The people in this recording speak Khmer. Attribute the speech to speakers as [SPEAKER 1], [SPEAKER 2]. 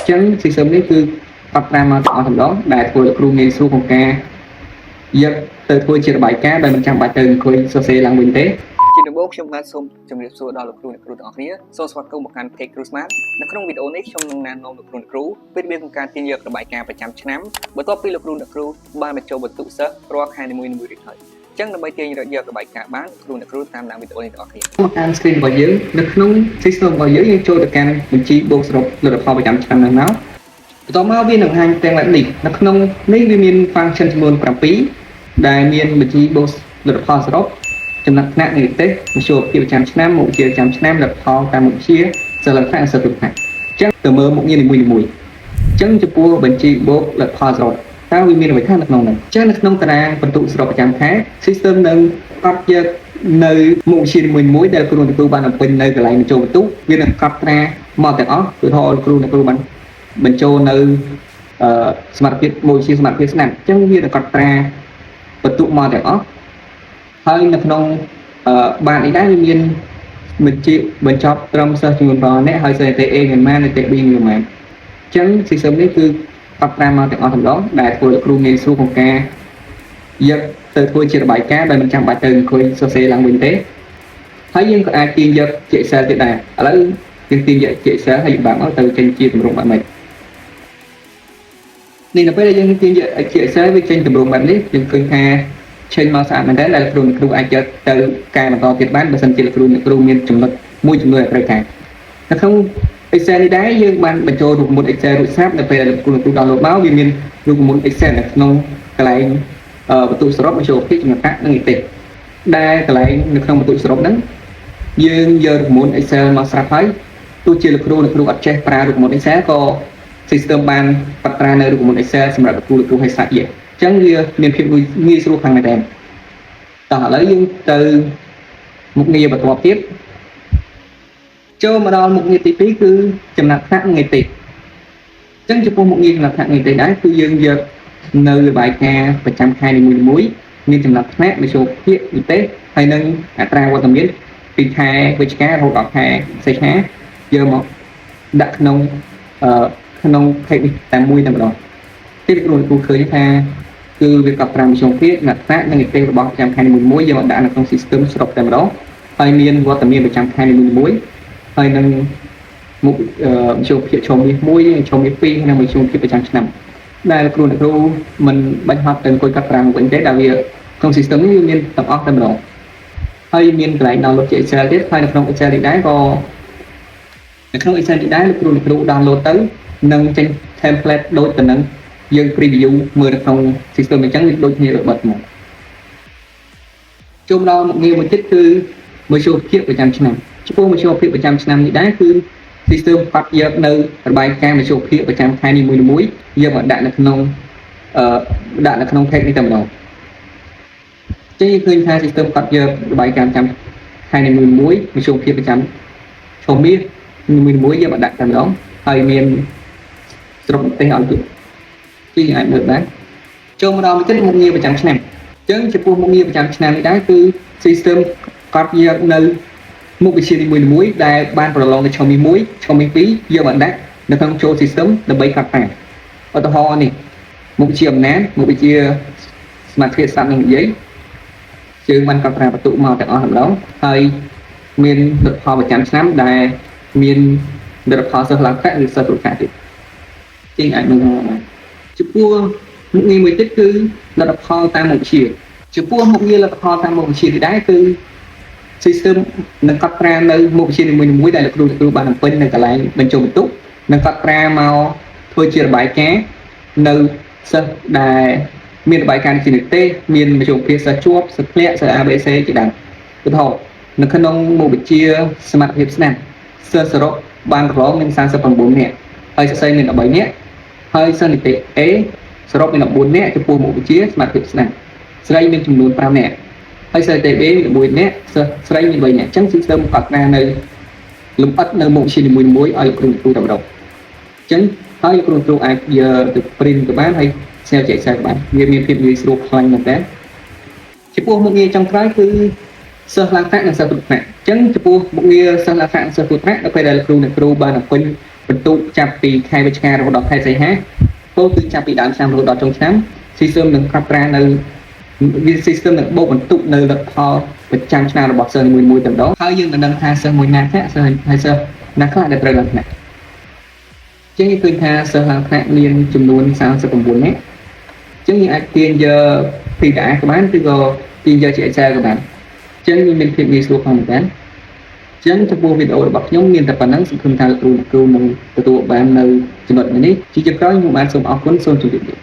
[SPEAKER 1] ចឹង system នេះគឺកត់ត្រាមកទាំងអស់ម្ដងដែលធ្វើឲ្យគ្រូងាយស្រួលក្នុងការយកទៅធ្វើជារបាយការណ៍ដោយមិនចាំបាច់ទៅអង្គុយសរសេរឡើងវិញទេជាដំបូងខ្ញុំបាទសូមជម្រាបសួរដល់លោកគ្រូអ្នកគ្រូទាំងអស់គ្នាសូមស្វាគមន៍មកកាន់ Tech Crew Smart នៅក្នុងវីដេអូនេះខ្ញុំនឹងណែនាំលោកគ្រូអ្នកគ្រូពីរបៀបក្នុងការទាញយករបាយការណ៍ប្រចាំឆ្នាំបន្ទាប់ពីលោកគ្រូអ្នកគ្រូបានបញ្ចូលបន្ទុកសិស្សរាល់ខែនីមួយៗរួចហើយអញ្ចឹងដើម្បីទាញយករបាយការណ៍បានគ្រូអ្នកគ្រូតាមដានវីដេអូនេះទាំងអស់គ្នាមកកាន់ screen របស់យើងនៅក្នុង system របស់យើងចូលទៅកាន់បញ្ជីបូកសរុបលទ្ធផលប្រចាំឆ្នាំហ្នឹងមកបន្ទាប់មកវានឹងបង្ហាញទាំងបែបនេះនៅក្នុងនេះវាមាន function ចំនួន7ដែលមានបញ្ជីបូកលទ្ធផលសរុបចំណាត់ថ្នាក់នៃទេសមធ្យោបាយប្រចាំឆ្នាំមុខវិជ្ជាប្រចាំឆ្នាំលទ្ធផលតាមមុខវិជ្ជាសិលឹកថ្នាក់សិលឹកថ្នាក់អញ្ចឹងទៅមើលមុខងារនីមួយៗអញ្ចឹងចំពោះបញ្ជីបូកលទ្ធផលសរុបតើវាមានអ្វីខ្លះនៅក្នុងនោះអញ្ចឹងនៅក្នុងតារាងបន្ទុកសរុបប្រចាំខែ system នឹងកត់យកនៅមុខវិជ្ជានីមួយៗដែលគ្រូអ្នកគ្រូបានបំពេញនៅកន្លែងបញ្ចូលបន្ទុកវានឹងកត់ត្រាមកទាំងអស់គឺថាគ្រូអ្នកគ្រូបានបញ្ចូលនៅសមត្ថភាពមួយជាសមត្ថភាពស្នាមអញ្ចឹងវានឹងកត់ត្រាបន្ទុកមកទាំងអស់ហើយនៅក្នុងបាននេះដែរវាមានបញ្ចប់ត្រឹមសិស្សចំនួនប៉ុណ្ណេះហើយសិស្សនីតិ A មានប៉ុន្មាននីតិ B មានប៉ុន្មានអញ្ចឹង system នេះគឺកត់ត្រាមកទាំងអស់ម្ដងដែលធ្វើឲ្យគ្រូងាយស្រួលក្នុងការយកទៅធ្វើជារបាយការណ៍ដោយមិនចាំបាច់ទៅអង្គុយសរសេរឡើងវិញទេហើយយើងក៏អាចទាញយកជា Excel ទៀតដែរឥឡូវយើងទាញយកជា Excel ហើយយើងបាក់មកទៅចេញជាទម្រង់បែបនេះនេះនៅពេលដែលយើងទាញយកជា Excel វាចេញទម្រង់បែបនេះយើងឃើញថាចេញមកស្អាតមែនតើដែលគ្រូអាចយកទៅកែបន្តទៀតបានបើសិនជាគ្រូមានចំណុចមួយចំនួនឲ្យត្រូវការនៅក្នុង Excel នេះដែរយើងបានបញ្ចូលរូបមន្ត Excel រួចស្រាប់នៅពេលដែលគ្រូ download មកវាមានរូបមន្ត Excel នៅក្នុងកន្លែងបន្ទុកសរុបមធ្យោបាយចំណាត់ថ្នាក់និងនីតិដែលកន្លែងនៅក្នុងបន្ទុកសរុបហ្នឹងយើងយករូបមន្ត Excel មកស្រាប់ហើយទោះជាលោកគ្រូអត់ចេះប្រើរូបមន្ត Excel ក៏ system បានកត់ត្រានៅរូបមន្ត Excel សម្រាប់លោកគ្រូឲ្យស្រាច់យេអញ្ចឹងវាមានភាពងាយស្រួលខ្លាំងមែនទែនតោះឥឡូវយើងទៅមុខងារបន្ទាប់ទៀតចូលមកដល់មុខងារទី2គឺចំណាត់ថ្នាក់និងនីតិអញ្ចឹងចំពោះមុខងារចំណាត់ថ្នាក់នីតិដែរគឺយើងយកនៅរបាយការណ៍ប្រចាំខែនីមួយៗមានចំណាត់ថ្នាក់មធ្យោបាយនីតិហើយនិងអត្រាវត្តមានពីខែវិច្ឆិការហូតដល់ខែសីហាយកមកដាក់ក្នុងខេត្តនេះតែមួយតែម្ដងទីគ្រូឃើញថាគឺវាកត់ត្រាមធ្យោបាយចំណាត់ថ្នាក់និងនីតិរបស់ប្រចាំខែនីមួយៗយកមកដាក់នៅក្នុង system សរុបតែម្ដងហើយមានវត្តមានប្រចាំខែនីមួយៗហើយនឹងមុខមធ្យោបាយឈុំនេះ1ឈុំនេះ2និងមធ្យោបាយប្រចាំឆ្នាំដែលគ្រូមិនបាច់ហត់ទៅអង្គុយកត់ត្រាវិញទេដែលវាក្នុង system នេះវាមានទាំងអស់តែម្ដងហើយមានកន្លែង download ជា Excel ទៀតហើយនៅក្នុង Excel នេះដែរក៏នៅក្នុង Excel នេះដែរលោកគ្រូ download ទៅនឹងចេញ template ដូចទៅនឹងយើង preview មើលនៅក្នុង system អញ្ចឹងវាដូចគ្នារបត់មកចូលដល់មុខងារមួយទៀតគឺមធ្យោបាយប្រចាំឆ្នាំចំពោះមធ្យោបាយប្រចាំឆ្នាំនេះដែរគឺ system កត់យកនៅរបាយការណ៍មធ្យោបាយប្រចាំខែនីមួយៗយកមកដាក់នៅក្នុងpage នេះតែម្ដងចឹងឃើញថា system កត់យករបាយការណ៍ប្រចាំខែនីមួយៗមធ្យោបាយប្រចាំឈុំនេះមួយៗយកមកដាក់តែម្ដងហើយមានស្រុកទេសឲ្យទៀតជាងអាចមើលបានចូលមកដល់មួយទៀតមុខងារប្រចាំឆ្នាំអញ្ចឹងចំពោះមុខងារប្រចាំឆ្នាំនេះដែរគឺ system កត់យកនៅមុខវិជ្ជានីមួយៗដែលបានប្រឡងនៅឈុំនេះ1ឈុំនេះ2យកមកដាក់នៅក្នុងចូល system ដើម្បីកត់ត្រាឧទាហរណ៍នេះមុខវិជ្ជាអំណាចមុខវិជ្ជាសមាធិស្ដាប់និងនិយាយយើងបានកត់ត្រាបន្ទុកមកទាំងអស់ម្ដងហើយមានលទ្ធផលប្រចាំឆ្នាំដែលមានលទ្ធផលសិស្សឡើងថ្នាក់ឬសិស្សរួចថ្នាក់ទៀតជាងអាចមើលបានចំពោះមុខងារមួយទៀតគឺលទ្ធផលតាមមុខវិជ្ជាចំពោះមុខងារលទ្ធផលតាមមុខវិជ្ជានេះដែរគឺ system នឹងកត់ត្រានៅមុខវិជ្ជានីមួយៗដែលលោកគ្រូបានបំពេញនៅកន្លែងបញ្ចូលបន្ទុកនឹងកត់ត្រាមកធ្វើជារបាយការណ៍នៅសិស្សដែលមានរបាយការណ៍ជានិតិមានមធ្យោបាយសិស្សជាប់សិស្សធ្លាក់សិស្ស ABC ជាដើមឧទាហរណ៍នៅក្នុងមុខវិជ្ជាសមត្ថភាពស្ដាប់សិស្សសរុបបានប្រឡងមាន39នាក់ហើយសិស្សមាន13នាក់ហើយសិស្សនិតិ A សរុបមាន14នាក់ចំពោះមុខវិជ្ជាសមត្ថភាពស្ដាប់ស្រីមានចំនួន5នាក់ហើយសិស្សនិតិ B មាន1នាក់សិស្សស្រីមាន3នាក់អញ្ចឹង system កត់ត្រានៅលម្អិតនៅមុខវិជ្ជានីមួយៗឲ្យគ្រូតែម្ដងអញ្ចឹងហើយគ្រូអាចយកទៅ print ទៅបានហើយ share ជា Excel បានវាមានភាពងាយស្រួលខ្លាំងមែនតើចំពោះមុខងារចុងក្រោយគឺសិស្សឡើងថ្នាក់និងសិស្សទុតិយថ្នាក់អញ្ចឹងចំពោះមុខងារសិស្សឡើងថ្នាក់និងសិស្សទុតិយថ្នាក់ដល់ពេលដែលគ្រូបានបំពេញ បន្ទុកចាប់ពីខែវិច្ឆិការហូតដល់ខែសីហាពោលគឺចាប់ពីដើមឆ្នាំរហូតដល់ចុងឆ្នាំ system នឹងកត់ត្រានៅវា system នឹងបូកបន្ទុកនៅលទ្ធផលប្រចាំឆ្នាំរបស់សិស្សនីមួយៗតែម្ដងហើយយើងមិនដឹងថាសិស្សមួយណាខ្លះសិស្សហើយសិស្សណាខ្លះដែលត្រូវឡើងថ្នាក់ជាងឃើញថាសិស្សឡើងថ្នាក់មានចំនួន39នាក់ជាងយើងអាចទាញយកពី PDF ក៏បានឬក៏ទាញយកជា Excel ក៏បានជាងមានភាពងាយស្រួលផងដែរចឹងចំពោះវីដេអូរបស់ខ្ញុំមានតែប៉ុណ្ណឹងសង្ឃឹមថាលោកគ្រូនឹងទទួលបាននៅចំណុចនេះជាចុងក្រោយខ្ញុំបាទសូមអរគុណសូមជម្រាបលា